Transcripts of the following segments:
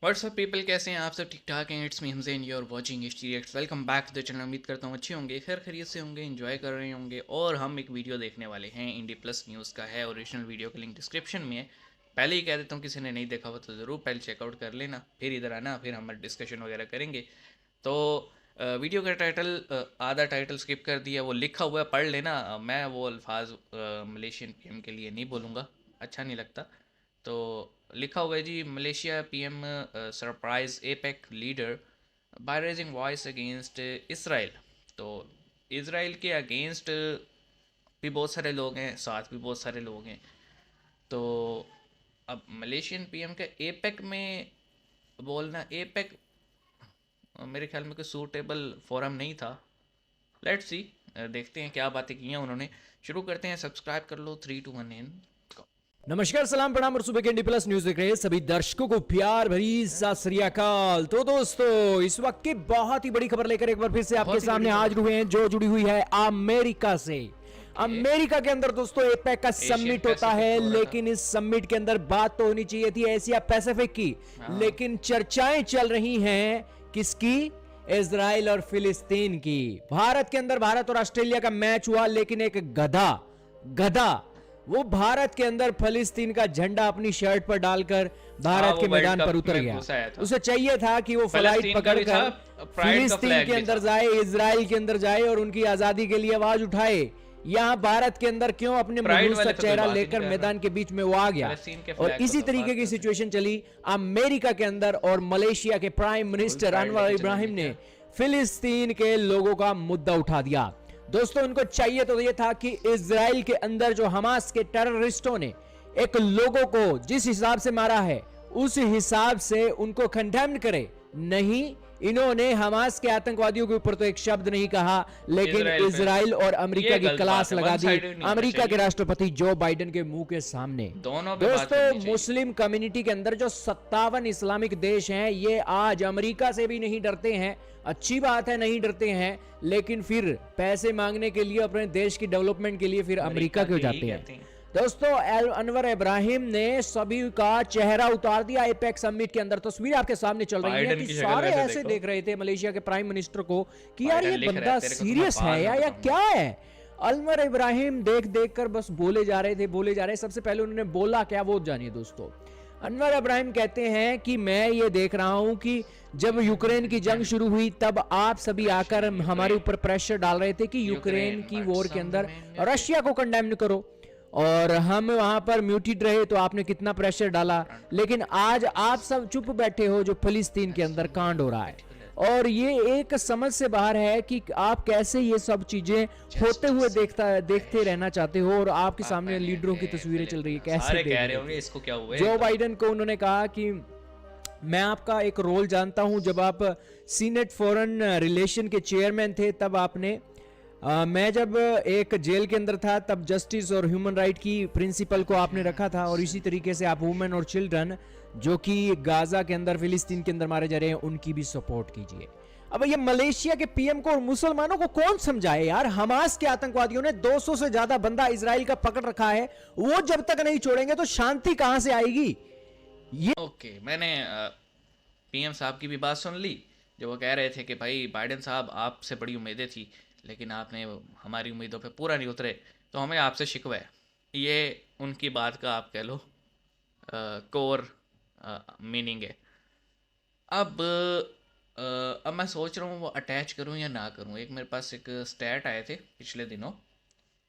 WhatsApp people, कैसे हैं आप सब? ठीक ठाक हैं? It's me Hamzain, you are watching history reacts. Welcome back to the channel. उम्मीद करता हूँ अच्छे होंगे, खैर खैरियत से होंगे, एंजॉय कर रहे होंगे। और हम एक वीडियो देखने वाले हैं, इंडी प्लस न्यूज़ का है। ओरिजिनल वीडियो का लिंक डिस्क्रिप्शन में है। पहले ही कह देता हूँ, किसी ने नहीं देखा हुआ तो ज़रूर पहले चेकआउट कर लेना, फिर इधर आना, फिर हम डिस्कशन वगैरह करेंगे। तो वीडियो का टाइटल, आधा टाइटल स्किप कर दिया, वो लिखा हुआ है, पढ़ लेना। मैं वो अल्फाज मलेशियन पीएम के लिए नहीं बोलूँगा, अच्छा नहीं लगता। तो लिखा हुआ है जी, Malaysia PM surprise APEC leader by raising voice against Israel. तो इसराइल के अगेंस्ट भी बहुत सारे लोग हैं, साथ भी बहुत सारे लोग हैं। तो अब मलेशियन पीएम का एपेक में बोलना, एपेक मेरे ख्याल में कोई सूटेबल फोरम नहीं था। लेट्स सी, देखते हैं क्या बातें की हैं उन्होंने। शुरू करते हैं, सब्सक्राइब कर लो। 3 2 1 इन। नमस्कार, सलाम, प्रणाम और सुबह के इंडी प्लस न्यूज देख रहे हैं सभी दर्शकों को प्यार भरी सत श्री अकाल। तो दोस्तों, इस वक्त की बहुत ही बड़ी खबर लेकर एक बार फिर से आपके सामने हाजिर हुए हैं, जो जुड़ी हुई है अमेरिका से। अमेरिका के अंदर दोस्तों एपेक का समिट होता है, लेकिन इस समिट के अंदर बात तो होनी चाहिए थी एशिया पैसिफिक की, लेकिन चर्चाएं चल रही हैं किसकी? इजराइल और फिलिस्तीन की। भारत के अंदर भारत और ऑस्ट्रेलिया का मैच हुआ, लेकिन एक गधा वो भारत के अंदर फिलिस्तीन का झंडा अपनी शर्ट पर डालकर भारत के मैदान पर उतर गया। उसे चाहिए था कि वो फ्लाइट पकड़कर फिलिस्तीन के अंदर जाए, इजराइल के अंदर जाए और उनकी आजादी के लिए आवाज उठाए। यहाँ भारत के अंदर क्यों अपने मजबूत सा चेहरा लेकर मैदान के बीच में वो आ गया। और इसी तरीके की सिचुएशन चली अमेरिका के अंदर, और मलेशिया के प्राइम मिनिस्टर अनवर इब्राहिम ने फिलिस्तीन के लोगों का मुद्दा उठा दिया। दोस्तों, उनको चाहिए तो ये था कि इजराइल के अंदर जो हमास के टेररिस्टों ने एक लोगों को जिस हिसाब से मारा है, उस हिसाब से उनको कंडेम्न करे। नहीं, इन्होंने हमास के आतंकवादियों के ऊपर तो एक शब्द नहीं कहा, लेकिन इजराइल और अमेरिका की क्लास लगा दी अमेरिका के राष्ट्रपति जो बाइडेन के मुंह के सामने। दोस्तों, मुस्लिम कम्युनिटी के अंदर जो 57 इस्लामिक देश हैं, ये आज अमेरिका से भी नहीं डरते हैं। अच्छी बात है, नहीं डरते हैं, लेकिन फिर पैसे मांगने के लिए, अपने देश की डेवलपमेंट के लिए फिर अमेरिका क्यों जाते हैं। दोस्तों, अनवर इब्राहिम ने सभी का चेहरा उतार दिया एपेक समिट के अंदर। तस्वीर आपके सामने चल रही है कि सारे ऐसे देख रहे थे मलेशिया के प्राइम मिनिस्टर को कि यार ये बंदा सीरियस है या क्या है। अनवर इब्राहिम देख कर बस बोले जा रहे। सबसे पहले उन्होंने बोला क्या, वो जानिए दोस्तों। अनवर इब्राहिम कहते हैं कि मैं ये देख रहा हूं कि जब यूक्रेन की जंग शुरू हुई, तब आप सभी आकर हमारे ऊपर प्रेशर डाल रहे थे कि यूक्रेन की वॉर के अंदर रशिया को कंडेम करो, और हम वहां पर म्यूटेड रहे तो आपने कितना प्रेशर डाला। लेकिन आज आप सब चुप बैठे हो जो फिलिस्तीन के अंदर कांड हो रहा है, और ये एक समझ से बाहर है कि आप कैसे ये सब चीजें होते हुए देखते रहना चाहते हो। और आपके सामने लीडरों की तस्वीरें चल रही है, कैसे कह रहे होंगे इसको क्या हुआ। जो बाइडेन को उन्होंने कहा कि मैं आपका एक रोल जानता हूं, जब आप सीनेट फॉरेन रिलेशन के चेयरमैन थे, तब आपने मैं जब एक जेल के अंदर था, तब जस्टिस और ह्यूमन राइट की प्रिंसिपल को आपने रखा था, और इसी तरीके से आप वुमेन और चिल्ड्रन जो कि गाजा के अंदर, फिलिस्तीन के अंदर मारे जा रहे हैं, उनकी भी सपोर्ट कीजिए। अब ये मलेशिया के पीएम को और मुसलमानों को कौन समझाए यार। हमास के आतंकवादियों ने 200 से ज्यादा बंदा इजराइल का पकड़ रखा है, वो जब तक नहीं छोड़ेंगे तो शांति कहां से आएगी। ये ओके, मैंने पीएम साहब की भी बात सुन ली, जो वो कह रहे थे कि भाई बाइडेन साहब, आपसे बड़ी उम्मीदें थी, लेकिन आपने हमारी उम्मीदों पे पूरा नहीं उतरे, तो हमें आपसे शिकवा है। ये उनकी बात का आप कह लो कोर मीनिंग है। अब मैं सोच रहा हूँ वो अटैच करूँ या ना करूँ। एक मेरे पास एक स्टैट आए थे पिछले दिनों।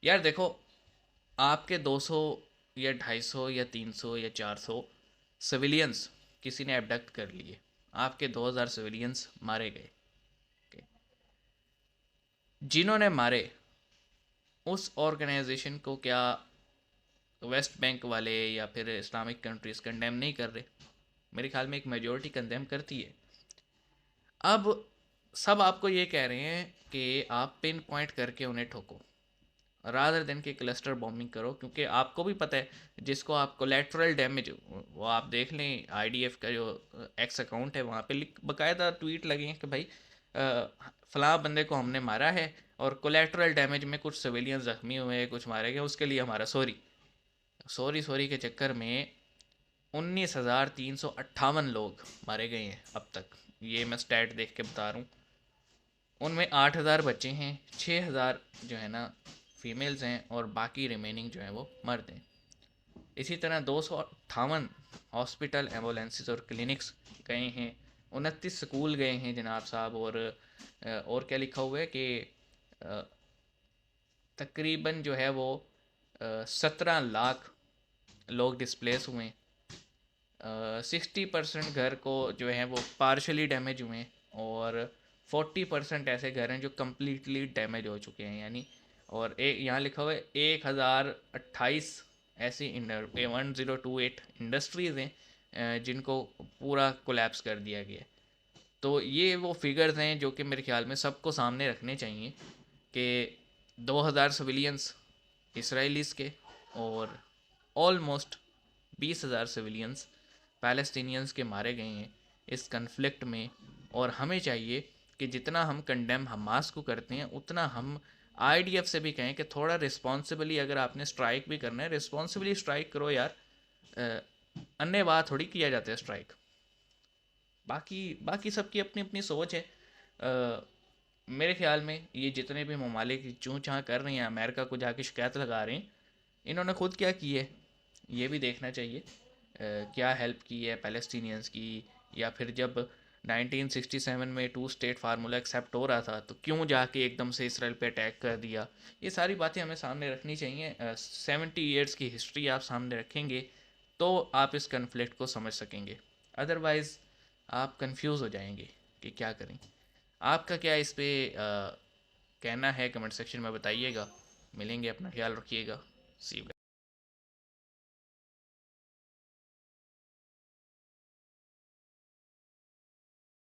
यार देखो, आपके 200 या 250 या 300 या 400 सिविलियंस किसी ने एबडक्ट कर लिए, आपके 2000 सिविलियंस मारे गए। जिन्होंने मारे उस ऑर्गेनाइजेशन को क्या वेस्ट बैंक वाले या फिर इस्लामिक कंट्रीज कंडेम नहीं कर रहे? मेरे ख्याल में एक मेजॉरिटी कंडेम करती है। अब सब आपको ये कह रहे हैं कि आप पिन पॉइंट करके उन्हें ठोको, रादर देन के क्लस्टर बॉम्बिंग करो, क्योंकि आपको भी पता है जिसको आप कोलैटरल डैमेज, वो आप देख लें, आईडीएफ का जो एक्स अकाउंट है वहाँ पे बकायदा ट्वीट लगे हैं कि भाई फ़लाँ बंदे को हमने मारा है और कोलेटरल डैमेज में कुछ सिविलियन ज़ख्मी हुए, कुछ मारे गए, उसके लिए हमारा सॉरी के चक्कर में 19,358 लोग मारे गए हैं अब तक। ये मैं स्टैट देख के बता रहा हूँ। उनमें 8,000 बच्चे हैं, 6,000 जो है ना फीमेल्स हैं और बाकी रिमेनिंग जो है वो मर्द हैं। इसी तरह 258 हॉस्पिटल, एम्बुलेंसेस और क्लिनिक्स गए हैं, 29 स्कूल गए हैं जनाब साहब। और क्या लिखा हुआ है कि तकरीबन जो है वो 17 लाख लोग डिस्प्लेस हुए हैं। 60% घर को जो है वो पार्शली डैमेज हुए हैं और 40% ऐसे घर हैं जो कम्प्लीटली डैमेज हो चुके हैं यानी। और एक यहाँ लिखा हुआ है 1028 ऐसी 1028 इंडस्ट्रीज़ हैं जिनको पूरा कोलैप्स कर दिया गया है। तो ये वो फिगर्स हैं जो कि मेरे ख्याल में सबको सामने रखने चाहिए कि 2000 सिविलियंस इसराइलीज़ के और ऑलमोस्ट 20,000 सिविलियंस पैलेस्टीनियंस के मारे गए हैं इस कन्फ्लिक्ट में। और हमें चाहिए कि जितना हम कंडेम हमास को करते हैं उतना हम आईडीएफ से भी कहें कि थोड़ा रिस्पॉन्सिबली, अगर आपने स्ट्राइक भी करना है रिस्पॉन्सिबली स्ट्राइक करो यार। अन्य बात थोड़ी किया जाता है स्ट्राइक। बाकी बाकी सबकी अपनी अपनी सोच है। मेरे ख्याल में ये जितने भी ममालिक चूँ चाँ कर रहे हैं, अमेरिका को जाके शिकायत लगा रहे हैं, इन्होंने खुद क्या की है ये भी देखना चाहिए। क्या हेल्प की है पैलेस्टीनियंस की, या फिर जब 1967 में 2 स्टेट फार्मूला एक्सेप्ट हो रहा था तो क्यों जाके एकदम से इसराइल पे अटैक कर दिया। ये सारी बातें हमें सामने रखनी चाहिए। 70 ईयर्स की हिस्ट्री आप सामने रखेंगे तो आप इस कन्फ्लिक्ट को समझ सकेंगे, अदरवाइज़ आप कंफ्यूज हो जाएंगे कि क्या करें। आपका क्या इस पे कहना है कमेंट सेक्शन में बताइएगा। मिलेंगे, अपना ख्याल रखिएगा। सी